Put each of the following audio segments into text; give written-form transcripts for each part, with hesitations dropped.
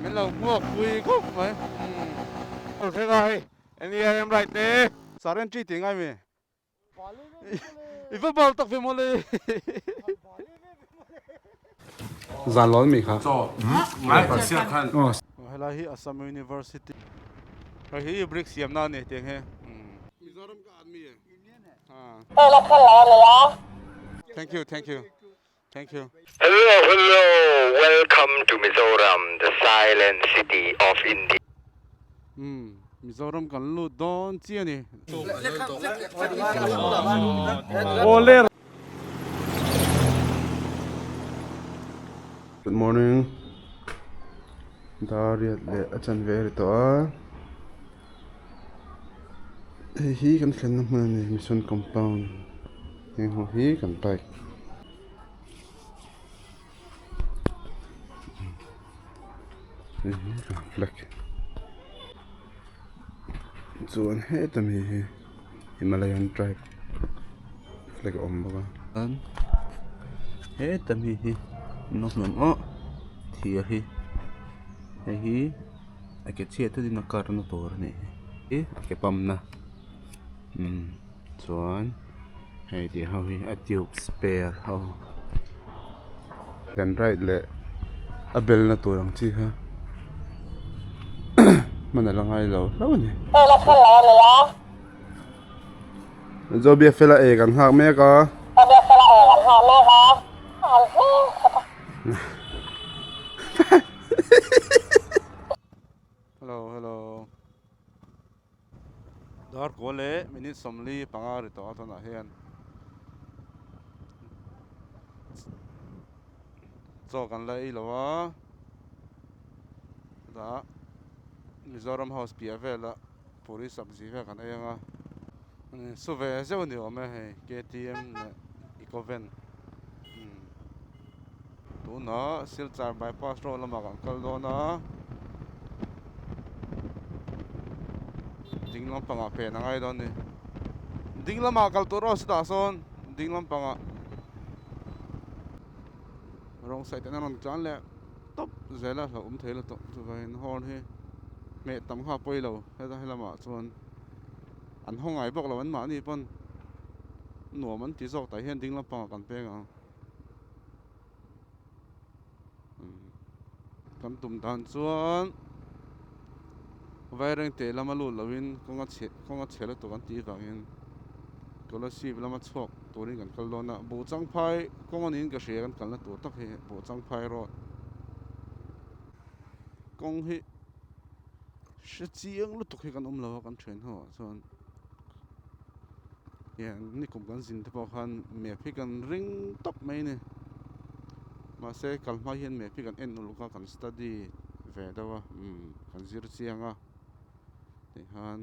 men lo mo kui khop mai okay guy and here I am right there saren chi ting ai me football tak fe mo le zan lol mi kha so ngai pa sia khan hala hi Assam University hi brick siam na ne teng he Mizoram ka admi hai thank you Hello, welcome to Mizoram, the silent city of India. Mizoram kan lu don chi ni Good morning Dariat le achan ver to hi kan khan na ni mission compound ho hi kan pai flag chuan he tami hi Himalayan tribe flag om ba an he tami hi no man thia hi hi ake che ta din kar na tor ni ake pam na chuan hei di how hi a tube spare how kan right le a bel na turang chi ha mana langai lo ni zo bia fela e kan hak me ka hello dar ko le minute somli pangar to athana hian zo kan lai lowa da Mizoram House pia vela puri sabji ve kan ayanga suve zeu ni ome he KTM Ecoven tu na Silchar bypass road lama kan kal do na dinglam panga pe na ngai don ni dinglama kal to ro sta son dinglam panga wrong side na ron chan le top zela la thela to chu vain hon he me tam kha poi lo hela helama chuan an hongai bok lo an ma ni pon nuam an ti zok ta hian dinglam panga kan pe nga kan tum dan chuan vaireng te lama lu lovin konga chhela to kan ti wangin scholarship lama chhok turin kan kal dona bo changphai kongan in ka hre kan kalna tur tak he bo changphai ro kong hi chiang lu tok hi kan lo kan thren ho chuan ni kum kan zin te pawh khan me phi kan ring top mai ni ma se kalma hian me phi kan en uluka kan study ve dawa kan zir chianga te han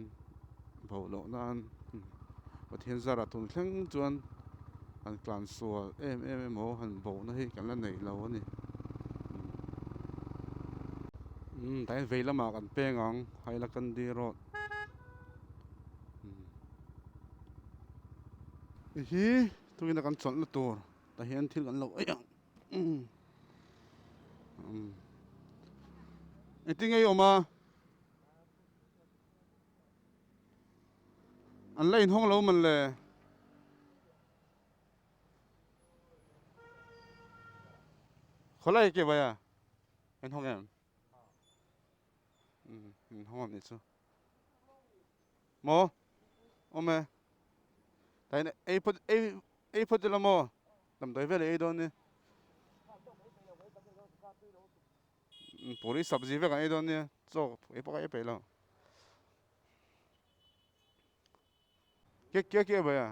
bolo nan pathian zara tun thleng chuan an klan sual mo han bo na hi kan la nei lo ani dai veilama kan pengang haila kan di road hi tuina kan chon lu tur ta hian thil kan lo ayang eting ai oma an lain hong lo man le kholai ke baya en hong em hong ni chu mo ome tai ne ei phot la mo tam doi vele ei don ni puri sabji ve kan ei don ni cho ei pa ei pe lo क्या भैया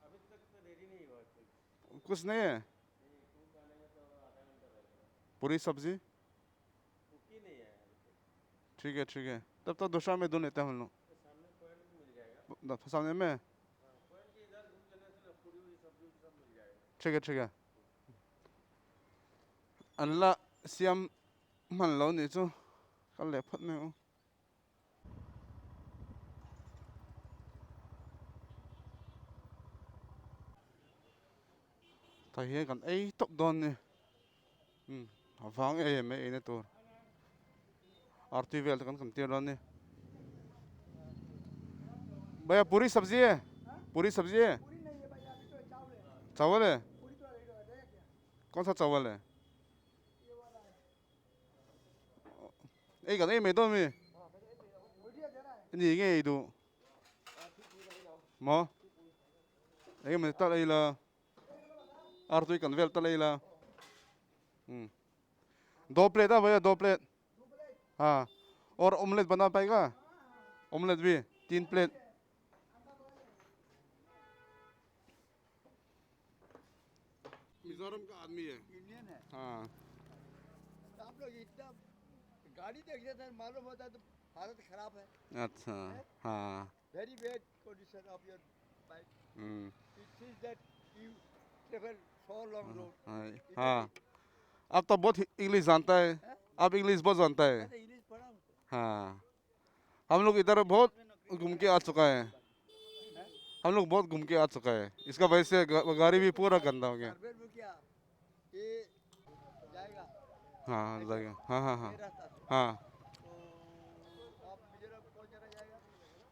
अभी तक तो रेडी नहीं हुआ कुछ नहीं है पूरी सब्जी कुकी नहीं है ठीक है तब तो दोसा में दो लेते हैं हम लोग सामने पॉइंट में मिल जाएगा सामने में पॉइंट के इधर घूम जाने से पूरी सब्जी सब मिल जाएगा ठीक है अल्लाह सियाम मन लो नहीं तो कल ले फट में thầy kan ei top don ni havang ei me ei na tur आरती वेल तक कंती रानी भैया पूरी सब्जी है पूरी सब्जी है चावल है कौन सा चावल है एक का नहीं में तो मेंนี่ไงดูหมอไอ้มันตะเลยล่ะอาร์ตุยกันเวลตะเลยล่ะदो प्लेट है भैया 2 प्लेट हाँ और ऑमलेट बना पाएगा ऑमलेट भी 3 प्लेट मिजोरम का आदमी है इंडियन है हाँ आप लोग इतना गाड़ी देखते थे मालूम होता तो हालत खराब है अच्छा हाँ very bad condition of your bike it सीज that you travel so long road हाँ अब तो बहुत इंग्लिश जानता है अब इंग्लिश बहुत जानता है मैं इंग्लिश पढ़ा हूं हाँ हम लोग इधर बहुत घूम के आ चुका है हम लोग बहुत घूम के आ चुका है इसका वजह से गाड़ी भी पूरा गंदा हो गया कार्बेट में क्या ये जाएगा हाँ जाएगा हाँ हाँ हाँ ये रास्ता से हाँ तो आप मिजोरम कौन जगह जाएगा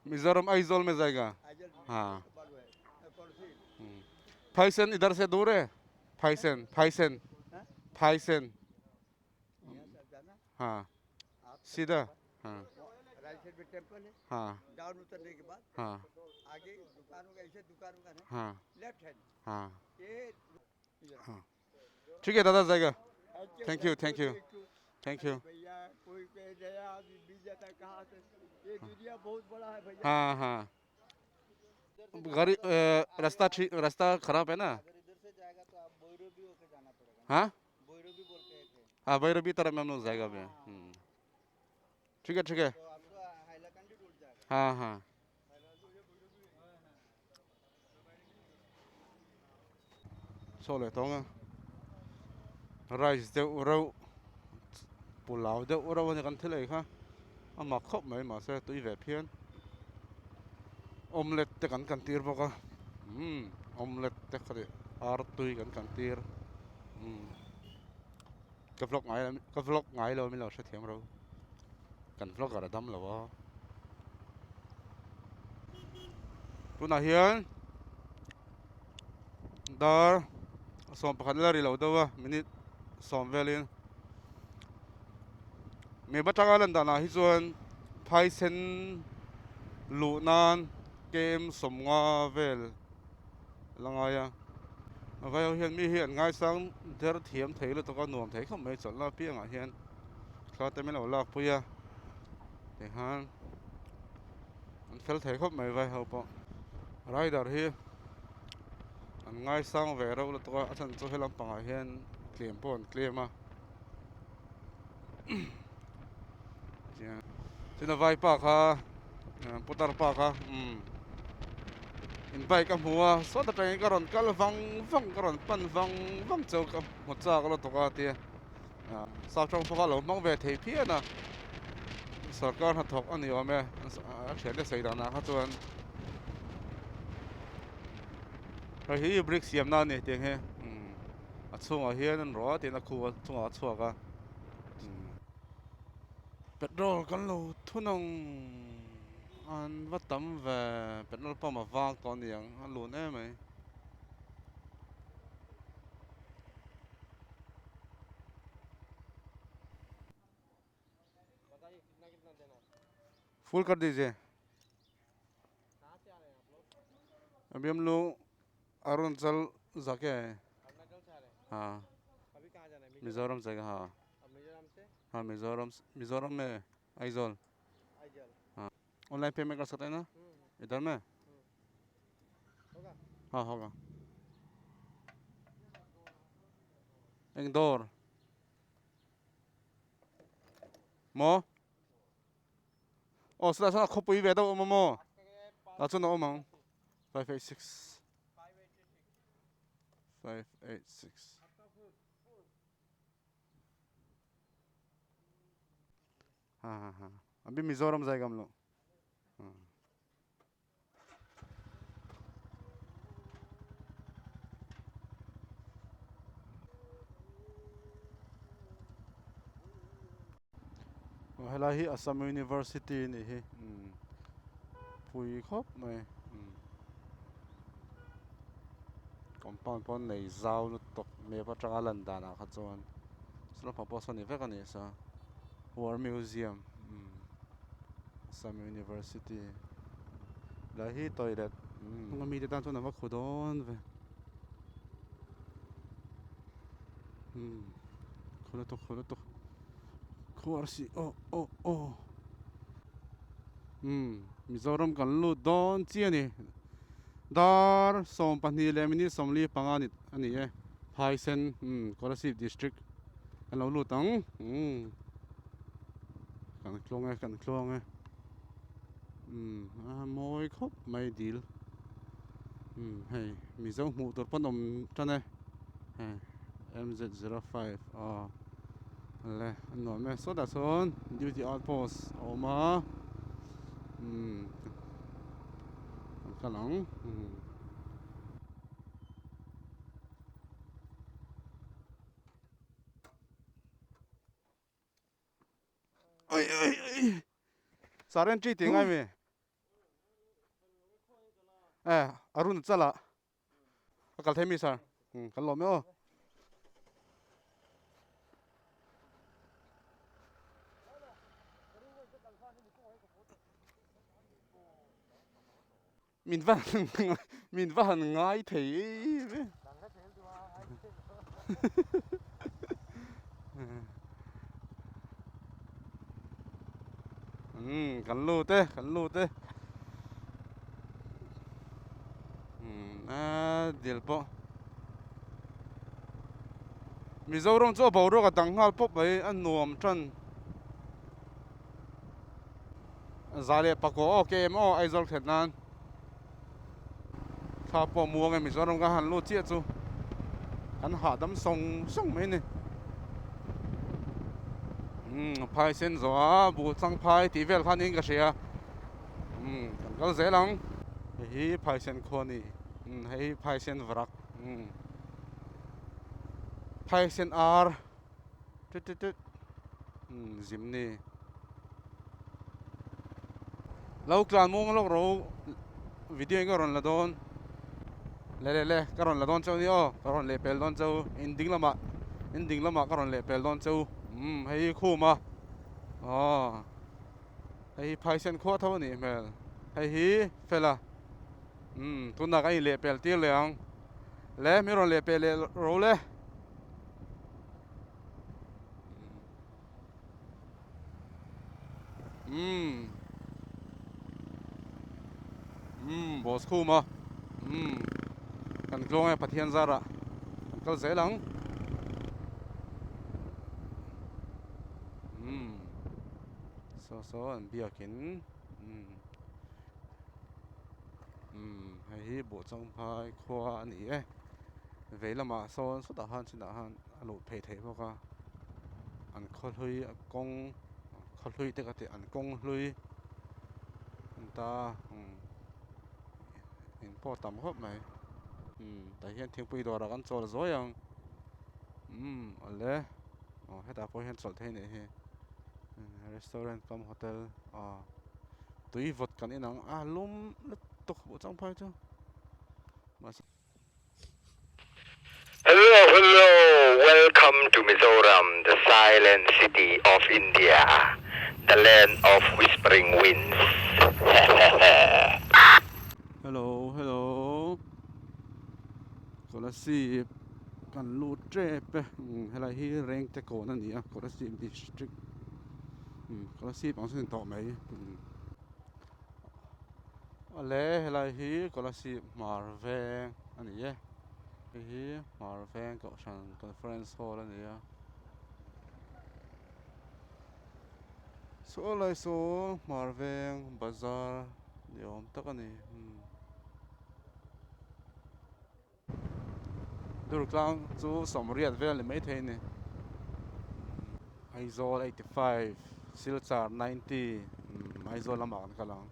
मिजोरम आइजोल में जाएगा आइजल हाँ बालू है कौन-सी फाइसेन इधर से दूर है फाइसेन फाइसेन हैं फाइसेन यहां से जाना हाँ आप सीधा हाँ राइट साइड में टेंपल है हाँ डाउन उतरने के बाद हाँ आगे दुकानों का ऐसे दुकानों का है हाँ लेफ्ट हैंड हाँ ये हाँ ठीक है दादा जाएगा thank you thank you thank you भैया कोई कह नया आदमी मिल जाता है कहाँ से ये दुनिया बहुत बड़ा है भैया हाँ हाँ गाड़ी रास्ता खराब है ना अगर इधर से जाएगा तो आप बोईरोबी होके जाना पड़ेगा हाँ बोईरोबी बोल के एक है हाँ भैरवी तरफ में हम लोग जाएगा भी ठीक है तो आपको हाइलाकंडी रोड जाएगा हाँ हाँ सोले तो राइस दे उराव पुलाव दे उराव नेกันเท่าไหร่คะเอามาครบไหมมาเสียตุ้ยแบบเพี้ยนออมเล็ตแต่กันตีร์บอกว่าออมเล็ตแต่เขาเดอาร์ตุยกันตีร์กับฟลอกไงกับฟลอกไงเราไม่เราใช้เทียมเรากันฟลอกกระดำหรอวะตัวไหนเฮียนดาร์สองประคันลารีเราตัวมินิสองเวลินมีบัตรการันดานาฮิจวนไพเซนลูนานเกมสมงาเวลละไงอ่ะก็ยังเห็นมีเห็นง่ายสังเดอร์เทียมเทแล้วตัวก็หน่วมเทเขาไม่สนละเพียงอ่ะเห็นเขาแต่ไม่เราลากปุยอ่ะแต่ฮันมันเฟลเทเขาไม่ไว้เขาปะไรดาร์ฮีอันง่ายสังเวเราแล้วตัวอาจารย์จะให้ลำปังเห็นเกลียมปนเกลียมอ่ะจินไว้ปากค่ะพุทธปากค่ะอินไปกับหัวสดแต่ก็รอนก็ฟังก็รอนปั่นฟังเจ้ากับหัวใจก็รอนตกอาเตียสาวจงพวกเรามองเวทีเพี้ยนะสกัดหัดถกอันนี้ว่าแม่เขียนได้ใส่ดานะครับส่วนเราเห็นบริกเสียมนั่นนี่เตียงเฮช่วงอาเฮียนั่นรอเตียงนักครูช่วงอาช่วงก็เป็ดโรลกันลูทุนงอันว่าตั้มเวเป็ดโรลป้อมาวางตอนนี้ยังอันลูแน่ไหมफुल कर दीजिए अभी हम लोग अरुणाचल जाके आए अरुणाचल से आ रहे हैं हाँ अभी कहाँ जाना है मिजोरम जाएगा हाँ अब मिजोरम से हाँ मिजोरम में आइजोल आइजल हाँ ऑनलाइन पेमेंट कर सकते हैं ना इधर में होगा हाँ होगा इंदौर मो哦，是的，是的，可不以为到我们么？啊，真的我们586 586 हाँ हाँ हाँ अभी मिजोरम जाएगा हम लोग हाँ hala hi Assam University ni hi pui khop mai compound pon nei zau lu tok me pa tanga lan dana kha chuan slo pa poson ni vek ani sa War Museum Assam University la hi toilet mi te tan chuan wa khudon ve khula to khuar si Mizoram kan lu don chi ani dar som pani le mini somli pangani ani Phaisen Scholarship District kan lo lu tang kan klong moi khop mai dil hey Mizo mu tur panom tane MZ05 le no me so da son duty outpost oma kalang oi saren chi tingai me arun chala akal themi sar kan lo me o min van ngai thei kan lu te dil po Mizoram chu bo ro ka dang hal pop mai an nuam tran zale pako KMO aizol khetnan tha po muang Mizoram ka han lu chi chu an ha dam song mai ni phai sen zo bu chang phai ti vel khan in ka sia kal zelang hi phai sen khoni hei phai sen vrak phai sen ar tit zimni lau klan mong lok ro video ka ron la don le ka ron la don chau ni ka ron le pel don chau ending lama ka ron le pel don chau hei khuma hei phai sen kho thaw ni mel hei hi fela tuna ka le pel ti leang le mi ron le pel ro le boss khuma kan klong pathian zara kal zelang so an biakin hei bo chang phai khwa ani veilama son suda han alo phei thei boka an khol hui kong khol hui te ka te an kong hlui ta in po tam hop mai ta hian thingpui dora kan chol zoyang ale heta po hian chol thei ne he restaurant kam hotel tui vot kan inang lum le tok bo chang phai chu Hello, welcome to Mizoram, the silent city of India, the land of whispering winds. hello Scholarship kan lu trep hela hi rank te ko na ni Scholarship District Scholarship ang sin to mai ale hela hi Scholarship Marveng ani hi Marveng ko sang conference hall ani so lai so Marveng Bazaar yom tak ani Durklang chu Somriat vel le mai thei ni Aizol 85 Silchar 90 Aizol lama kan kalang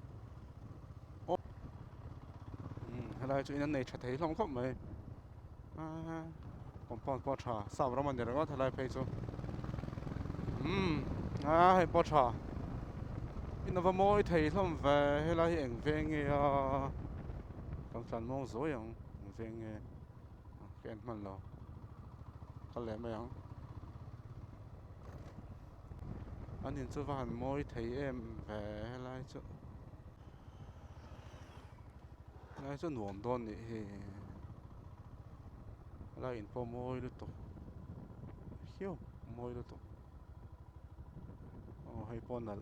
helai chu in nei tha thei hlom khop mai compound po tha sam raman der ga thalai phei chu Hei po cha Inova moi thei thom ve helai eng venge a Kang san mong zo yang venge Ken man lo Kal le ma yang Anin chu van moi thei em ve helai chu Helai chu nuam don ni he Helai in po moi lu to Hiu moi lu to Hei po nal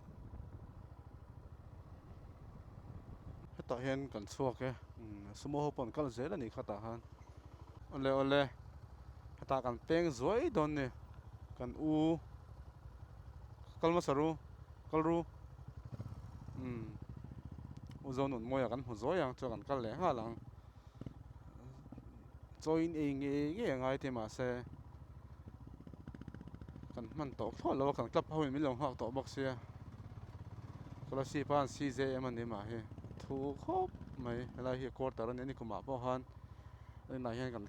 Heta hian kan chuak e sumo ho pon kal zel ani khata han ole Heta kan peng zoi don ni kan kalma saru kalru Uzon nun moya kan huzo yang cho kan kal le ha lang join nge ngai te ma se kan man to tho lo kan club hawin mi long hak to box sia kola si pan CJM ani ma he thu khop mai la hi quarter ani kuma po han na hian kan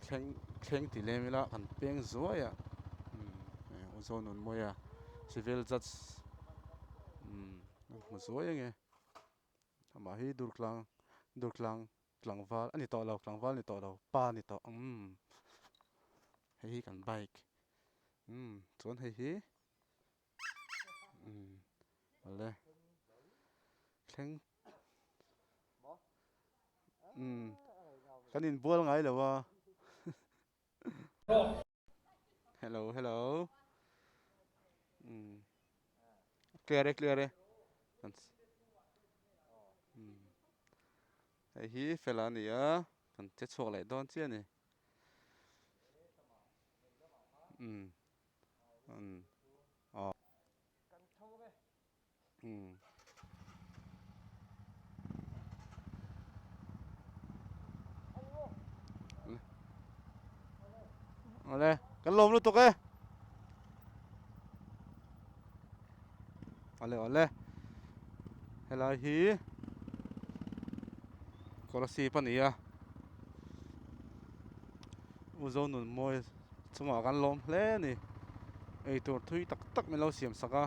thleng ti le mi la kan peng zo ya uzon nun moya civil judge zo yang e ma hi durklang ani to lo klangwal ni to lo pa ni to hei kan bike chuan hei hi ole thleng kan in bual ngai lawa hello clear hei hi fela ni a kan che chhuak lai don chi ani ole kan lom lu tuk e ole helai hi kola si pania uzon nun moi chunga kan lom hle ni ei tur thui tak me lo siam saka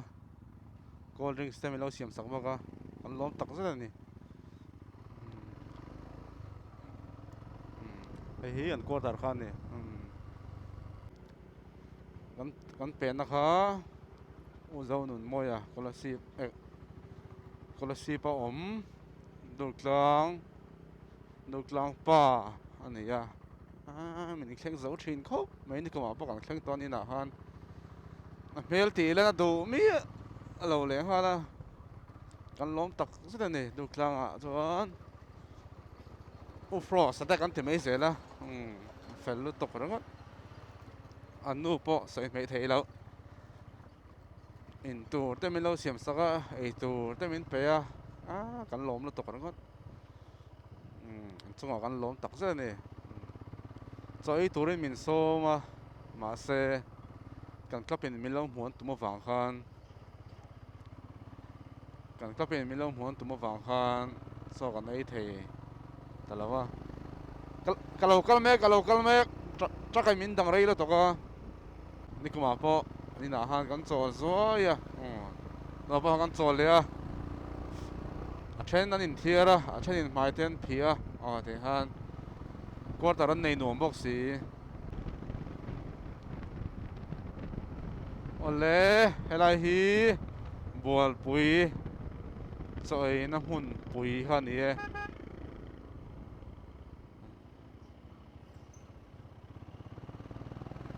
cold drinks te me lo siam sak baka kan lom tak zela ni hei hi an quarter khan ni kan pen na kha uzon nun moi a kola si pa durklang pa ani ya mình khen dấu trên khóc mấy cái mà bác còn khen to như nào hơn mel thì là đồ mi lâu lẽ hoa là con lom tắc rất là nè đồ klang à cho frost sẽ kan thì mấy giờ là phải lúc tóc rồi ngót anh nu po sẽ mấy thấy lâu in tu te mình lâu xiêm sắc à tu te mình pe à kan lom lúc tóc rồi ngót chung kan lom tắc rất là nè cho ấy tụi mình so mà sẽ cần cấp tiền mình long muốn tụi mình vàng khan cần cấp tiền mình long muốn tụi mình vàng khan so cái này thì ta là wa kalau mẹ chắc cái mình đang rây đó tụi con đi cùng mà po đi nào han cần cho rồi à nó po cần cho liền à trên anh in thiệt à trên in mai tiền phia thì han quarter run nei nuam box si ole helai hi bual pui choi na hun pui kha ni e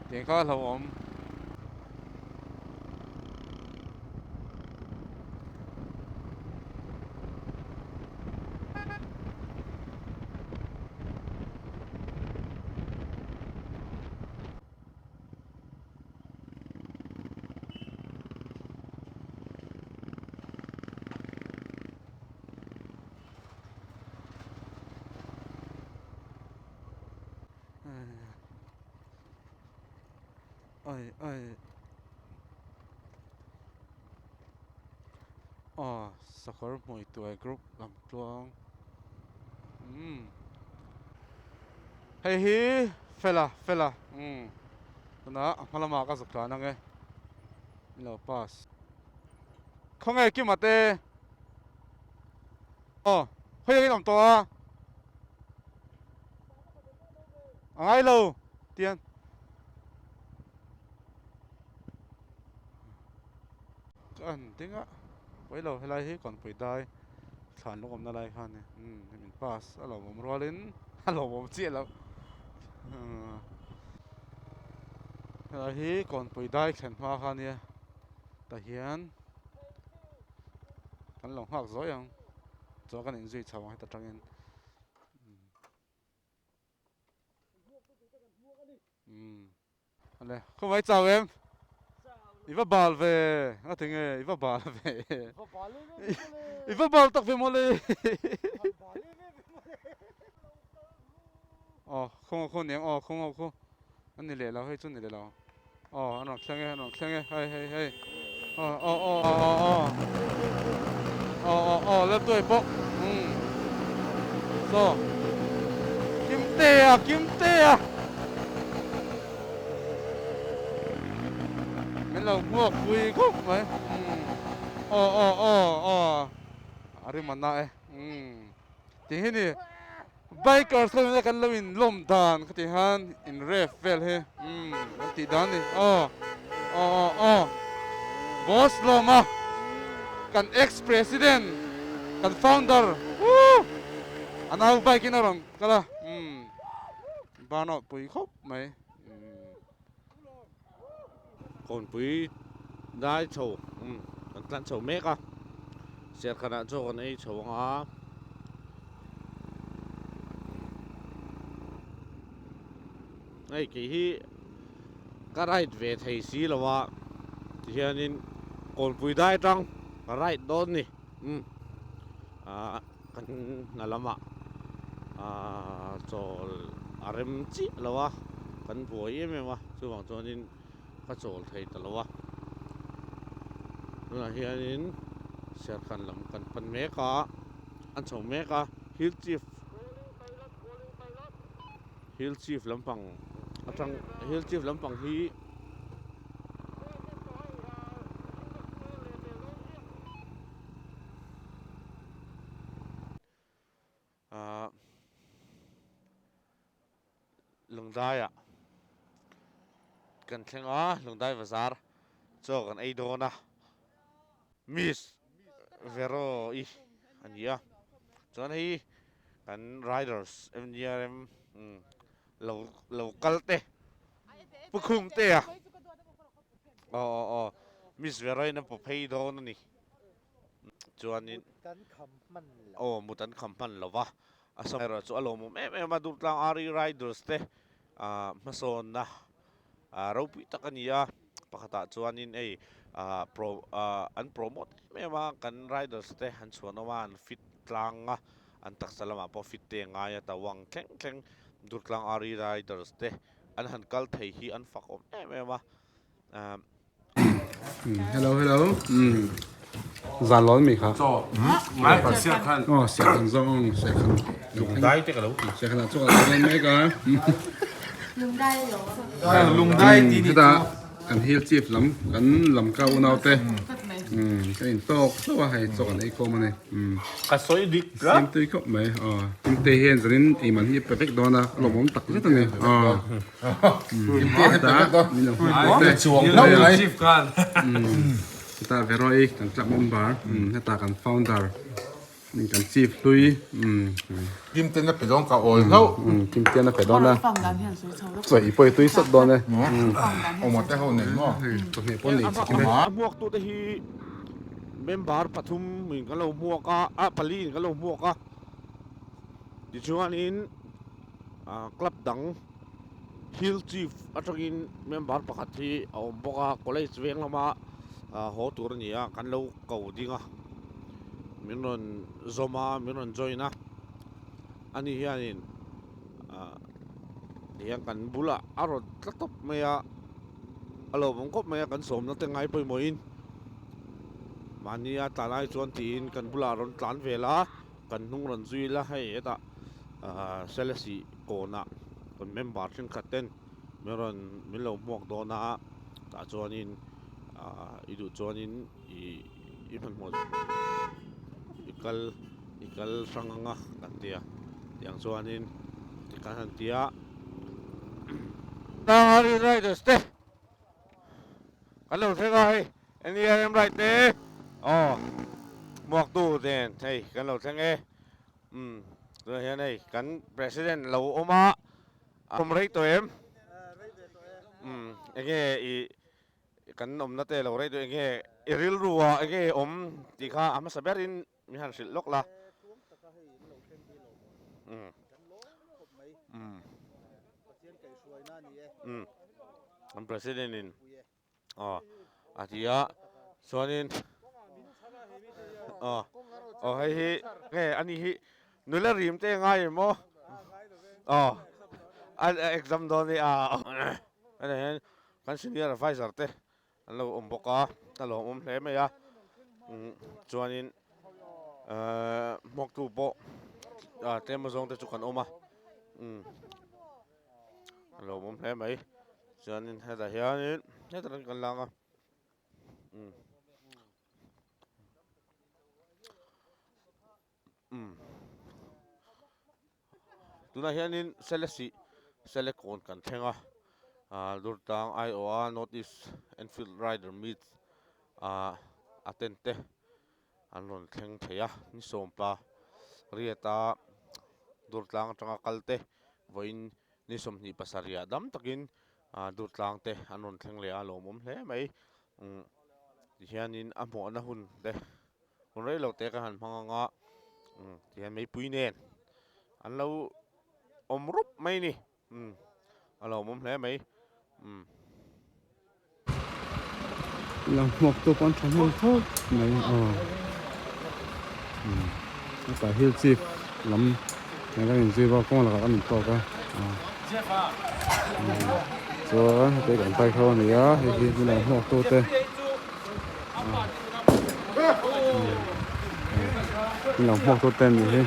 tiếng kha lo om ơi soccer moi tuổi group làm tuang hei hi fela na malama ka zukla na nge lo pass không nghe kim mà tê hơi cái đồng to ngay lâu tiền tiếng á với lâu hay lại hết còn phải đai sản nó còn lại khan này mình pass alo một rồi lên alo một chiếc lắm lại hết còn phải đai sản hoa khan này tại hiện kan long hak zo yang zo kan enjoy chawa ta tangin ale không phải chào em iva bal về nó tiếng nghe iva bal về iva bal tắc về mole không niệm không anh này lẹ lao hay chun này lẹ lao anh nó khen nghe hay lên tuổi bốc so kim tê mình là mua quỳ khúc mấy ari mana thì thế này biker không kan lamin lom dan cái han in ref vel he thì dan đi boss loma kan ex-president kan founder anaw bike na ron kala bano pui khop mai kon pui dai chou kan tlan chou mek a siat khana cho kan ei chou nga ai ki hi ka right ve thei si lawa hianin kon pui dai tang ka right don ni kan nalama chol arem chi lawa kan buai em chuwang chuanin ka chol thei talawa na hianin siat khan lam kan pan meka an chou meka hill chief lampang atang hill chief lampang hi lungdai kan thlenga lungdai bazar cho kan ei dona miss vero I ania chon hi kan riders MGRM local te pukhum te miss vero na po phei dona ni chuanin Tan kham man la. mutan khampan lawa asam chu alomo me ma dur tlang ari riders te mason na ropi takania pakata chuanin ei an promote me ma kan riders te han chuanawa an fit tlanga an taksalama po fit te nga ya tawang kleng dur tlang ari riders te an han kal thei hi an fakom me ma hello giàn lón mình hả cho mai pa siat khan siat khăn rong siat khăn lung dai te ka lo siat khăn chỗ là mấy cái lùng đai rồi lung dai ti cái ta kan hill chief lam cao nào te cái in talk so hay cho kan eco mà này ka soi dik sim tui khop mai kim te hian zanin e man hi perfect dona lomong tak le tani kim te ta min lo te chuang lo chief khan ta veroi kan club member ta kan founder mình kan chief lui kim tên là phải đón cả ổn đâu kim te na pe dona 放单片水抽的 soi poi tui sat dona เอามาแต่เขาหนึ่งเนาะ to ne pon ni muak tu te hi member pathum min ka lo muaka pali ka lo muaka di chuanin club dang hill chief atangin member pakhat hi awm boka college weng lama ho tur nia kan lo ko dinga minon zoma minon joina ani hianin dia kan bula arot tlakop maya alo bongkop maya kan som na tengai poi moin mania talai chuan tin kan bula ron tlan vela kan nung ron zui la hai eta selesi kona kon member thing khaten meron milo mok dona ta chuanin idu chuanin iman mo ikal sanganga kantia yang suanin ikahan tia nangari riders te kalau sengai NRM right te muak tu ten hey kalau sengai rồi hiện nay cán president lâu oma rate to em cái cán nát te lâu rate to cái real rua cái thì kha ama saberin mi han sil lok la cán president in atia soanin hay cái anh hi nula rim te ngai mo exam do ni anh kan senior advisor te lo boka talo hle me ya chuanin mok tu po te mo zong te chu kan oma lo hle mai chuanin heta hianin heta kan langa tuna hianin select kon kan thenga durtang IOA Northeast Enfield Rider Meet atente anon theng theya ni sompa riata durtang tanga kalte voin ni somni pasaria dam takin durtang te anon theng le alomom hle mai hianin amo na hun te hunrei lo te ka han phanga hian mai puinen anlo omrup mai ni alo mom hle mai lòng mọc tu con chấm không thôi này nó phải hill chief lắm này cái gì bao con là ăn to cả rồi cái cảnh tay khâu này á thì cái này mọc tu tê lòng mọc tu tên gì hết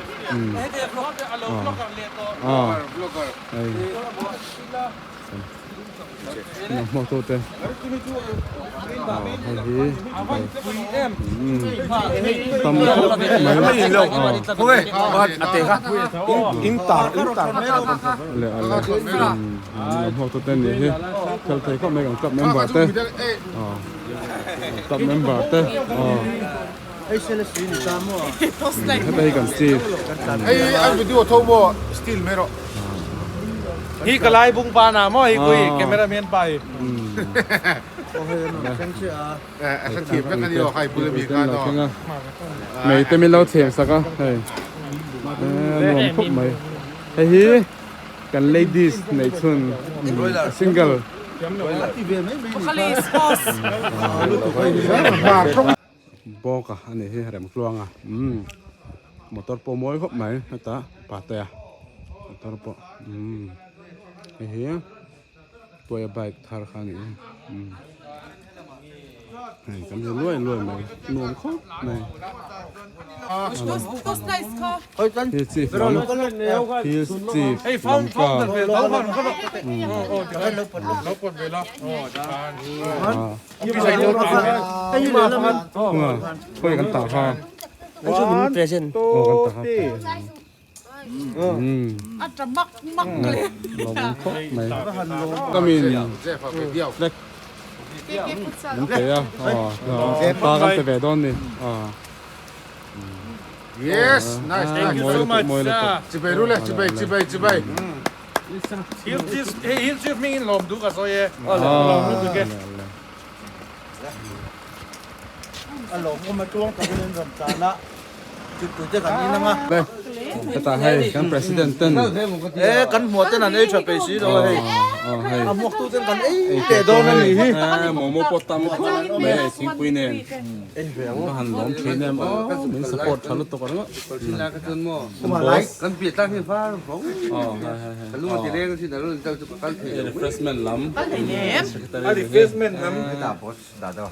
lòng mọc tu tên tâm mấy lâu thôi ateka intar le ala lòng tu tên gì hết theo thấy có mấy cái tập member tên tập member tên Ay Celestine tamo. đây cần Steve Ay video thâu mo still mero. Hi kalai bung pa na mo hi kui cameraman pai. Sa team kan kanyo kay bulami ka no. mày tên mình lâu chèn sao cả đây lòng phúc mày hey hi cần ladies này chun single bo cả anh này hay làm luang à motor po mối khóc mày ta pate à motor po hey tôi bike thar khani này cảm thấy lôi mày nuông khóc này Here's Steve. Here's Steve. Hey, found the field. Thôiกันตาค่ะ Anh chưa muốn present.กันตาค่ะmắcเลย ลมครบไหมก็มี Video. เล็กน้ำเตะตากันเตะโดนนี่ Yes, nice. Thank you so much. Chibay rule, chibay. He'll give me in lom du ka so ye. Alo, ko matuang ka din ram sana. Chito te kanina nga. Đây, cái ta hay cái president tên. Kan mo te nan ei chape si do hey. Hay. Amok tu ten kan ei te do na ni hi. Momo potam me singpui nen. Nó hành lom thiên em mình support thằng lúc tụi nó. là cái chân mò căn biệt tăng hiện pha phóng Hay. cái lúc mà thì đen thì nó lên tao chụp căn thì Refreshment lắm. Refreshment nam. cái tả boss đã đâu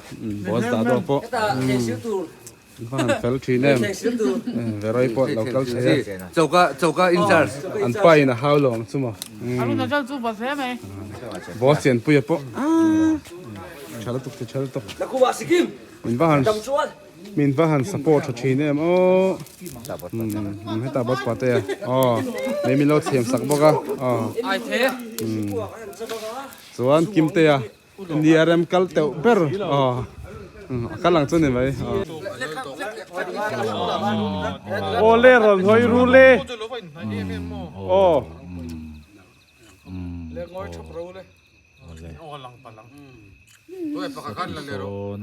Boss đã đâu po. Nó hành fel thiên em. Very po local chế. chầu ca in charge Anh pai là how long chứ mà. anh là cho chú bà phê mày Boss tiền pui po. Chalo tuk. là cô bà sĩ kim Mình vào hành. min va han support tha thin em o he ta bot pate le mi lo thiam sak boka ai thế chuan kim te a NDRM kal teu ber kalang chu ni mai le ron hoi ru le le ngồi chụp râu lên tôi phải khăn là lừa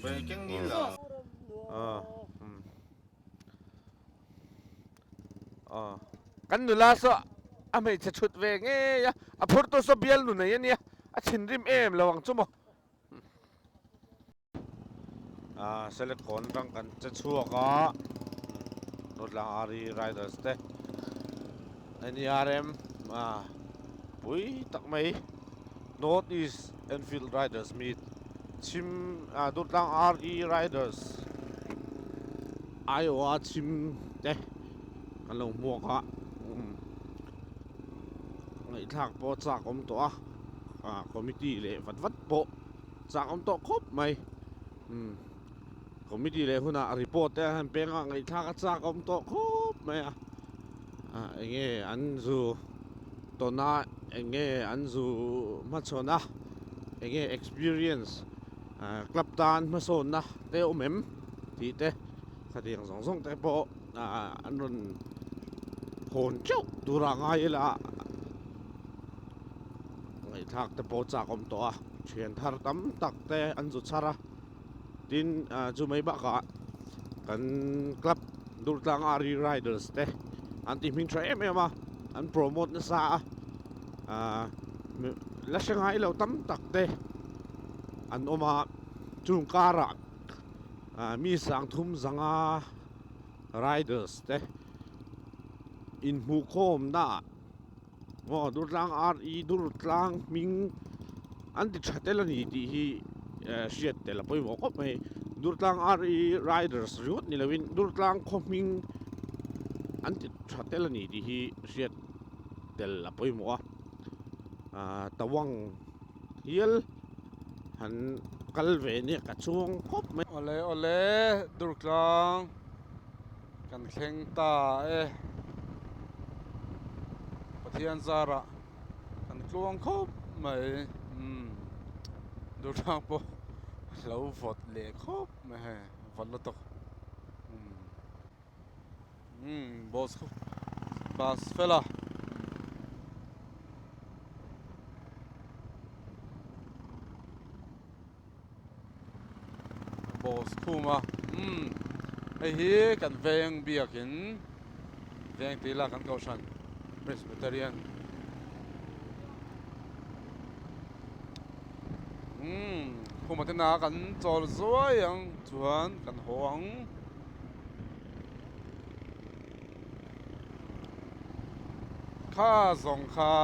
về cái gì là kan nula so amei che chut ve nge ya a phur to so bial nu nei ania a chin rim em lawang chumo select kon rang kan che chuaka not lang ari riders te NRM pui tak mai North East Enfield Riders meet chim dot lang RE Riders Iowa chim te kan lo mo ka ngai thak po chak om to committee le vat po chak om to khop mai committee le huna report te han penga ngai thak chak om to khop mai enge anzu tona enge anzu machona enge experience club tan masona te omem ti te khading song te po anun hon chau durangai la ngai thak te po chak om to thian thar tam tak te anzu chara tin chu mai ba ka kan club durtlang ari riders te anti ming tra em ma an promote na sa la shanghai lo tam tak te an oma chung kara mi sang thum zanga riders te in hu khom na durtlang RE durtlang ming an ti thatela ni ti hi shiat te la poi mo ko mai durtlang RE riders riut ni lawin durtlang khoming an ti thatela ni ti hi shiat tel la poi mo tawang hial han kalve ni ka chung khop mai ole durtlang kan thleng ta pathian zara kan tluang khop mai durtlang po lo vot le khop mai vot lo tok boss bas fela boss kuma ai hi kan veng biakin veng tila kan kaushan Presbyterian kuma tena kan chol zuai ang chuan kan hoang kha zong kha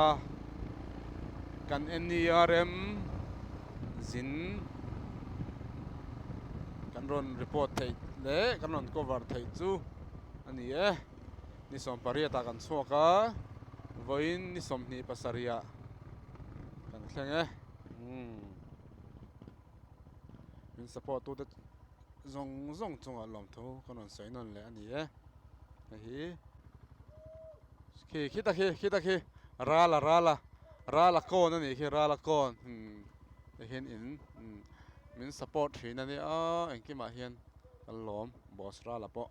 kan NERM zin kan ron report thei le kan ron cover thei chu ani ni som paria ta kan chuaka voin ni som ni pasaria kan thleng min support tu te zong chunga lom tho kan ron sainon le ani hi kita khi rala kon ani khi rala kon hen in min support thin ani engki ma hian kan lom boss rala po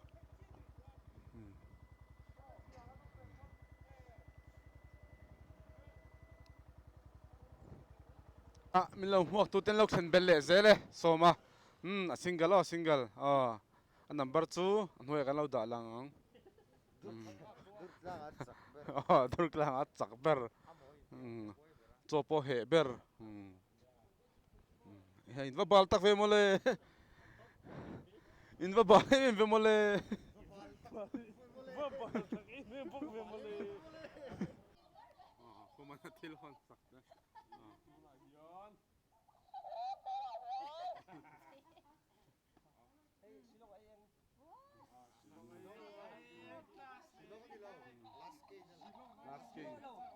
min lo huak tu ten lo thlen bel le zele soma a single a number chu hnuai kan lo da lang durtlang a chak ber chopo he ber in va bal tak ve mole in va bal ve mole kuma na til hon sak last game